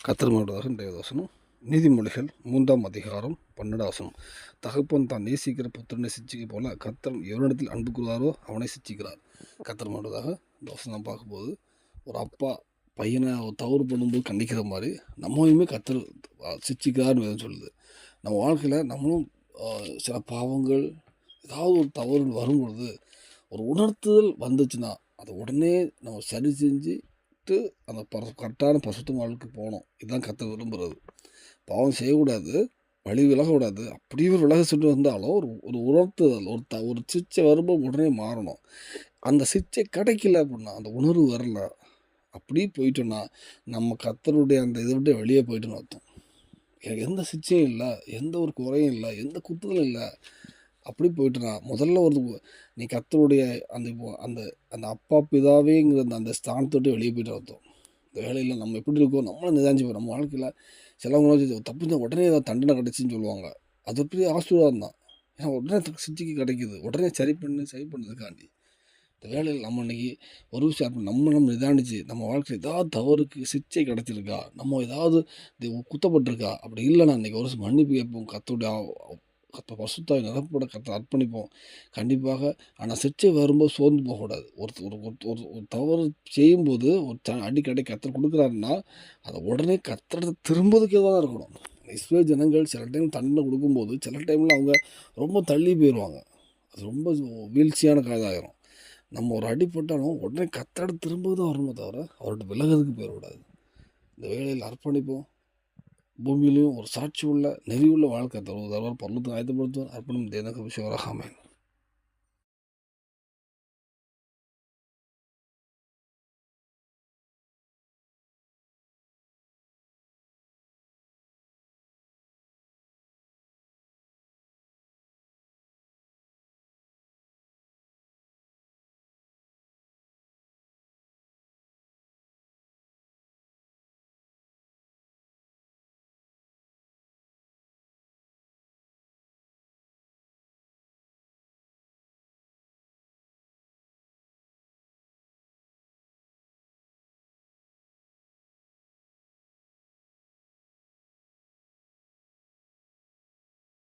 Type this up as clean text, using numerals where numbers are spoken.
கர்த்தர் இன்றைய வசனம் நீதிமொழிகள் 3ஆம் அதிகாரம் 12 வசனம். தகப்பன் தான் நேசிக்கிற புத்திரனை சிச்சிக்க போல கர்த்தர் எவனிடத்தில் அன்பு கூறுவாரோ அவனை சிச்சிக்கிறார். கர்த்தர் இந்த வசனம் பார்க்கும்போது ஒரு அப்பா பையனை தவறு பண்ணும்போது கண்டிக்கிற மாதிரி நம்மளையுமே கர்த்தர் சிச்சிக்கிறார்னு வேதம் சொல்லுது. நம்ம வாழ்க்கையில் நம்மளும் சில பாவங்கள் ஏதாவது ஒரு தவறு வரும்பொழுது ஒரு உணர்த்துதல் வந்துச்சுன்னா அதை உடனே நம்ம சரி செஞ்சு அந்த கரெக்டான பசுத்த வாழ்க்கை போகணும். இதுதான் கர்த்தர் விரும்புகிறது. பாவம் செய்யக்கூடாது, வழி விலகக்கூடாது. அப்படியே ஒரு விலக சென்று வந்தாலும் ஒரு உணர்த்துதல் ஒரு சிச்சை வரும்போது உடனே மாறணும். அந்த சிச்சை கிடைக்கல அப்படின்னா அந்த உணர்வு வரல அப்படியே போயிட்டோன்னா நம்ம கர்த்தருடைய அந்த இதை விட்டு வெளியே போயிட்டோன்னு அர்த்தம். எனக்கு எந்த சிச்சையும் இல்லை, எந்த ஒரு குறையும் இல்லை, எந்த குத்துதலும் இல்லை. அப்படி போயிட்டுனா முதல்ல நீ கர்த்தருடைய அந்த அந்த அந்த அப்பா பிதாவேங்கிற அந்த ஸ்தானத்தோட்டு வெளியே போய்ட்டு அர்த்தம். இந்த வேலையில் நம்ம எப்படி இருக்கோம் நம்மளும் நிதானிச்சுப்போம். நம்ம வாழ்க்கையில் சிலவங்க தப்பு உடனே ஏதாவது தண்டனை கிடச்சின்னு சொல்லுவாங்க. அது பெரிய ஆசீர்வாதம் தான். ஏன்னா உடனே சிச்சிக்கு கிடைக்கிது, உடனே சரி பண்ணதுக்காண்டி இந்த வேலையில் நம்ம இன்றைக்கி ஒரு விஷயம் நம்ம நிதானிச்சு நம்ம வாழ்க்கையில் ஏதாவது தவறுக்கு சிச்சை கிடச்சிருக்கா, நம்ம ஏதாவது குத்தப்பட்டிருக்கா, அப்படி இல்லைன்னா இன்றைக்கி ஒரு மன்னிப்பு கேட்போம். கர்த்தர் பரிசுத்தாவி நிரப்பப்பட கர்த்தர் அர்ப்பணிப்போம் கண்டிப்பாக. ஆனால் சிச்சை வரும்போது சோர்ந்து போகக்கூடாது. ஒரு தவறு செய்யும்போது அடிக்கடி கர்த்தர் கொடுக்குறாருன்னா அதை உடனே கர்த்தர் திரும்பதுக்கே தான் இருக்கணும். இஸ்ரேல் ஜனங்கள் சில டைம் தண்டனை கொடுக்கும்போது சில டைமில் அவங்க ரொம்ப தள்ளி போயிடுவாங்க. அது ரொம்ப வீழ்ச்சியான காதாயிரும். நம்ம ஒரு அடிப்பட்டாலும் உடனே கர்த்தர் திரும்ப தான் வரணுமே தவிர அவர்கிட்ட விலகிறதுக்கு போயிடக்கூடாது. இந்த வேலையில் அர்ப்பணிப்போம். பூமியிலையும் ஒரு சாட்சி உள்ள நெறி உள்ள வாழ்க்கை தருவதால் பரலோகத்தை ஆயத்தப்படுத்துவார். அர்ப்பணம் தேவனுக்கு விஷயம் ஆமென்.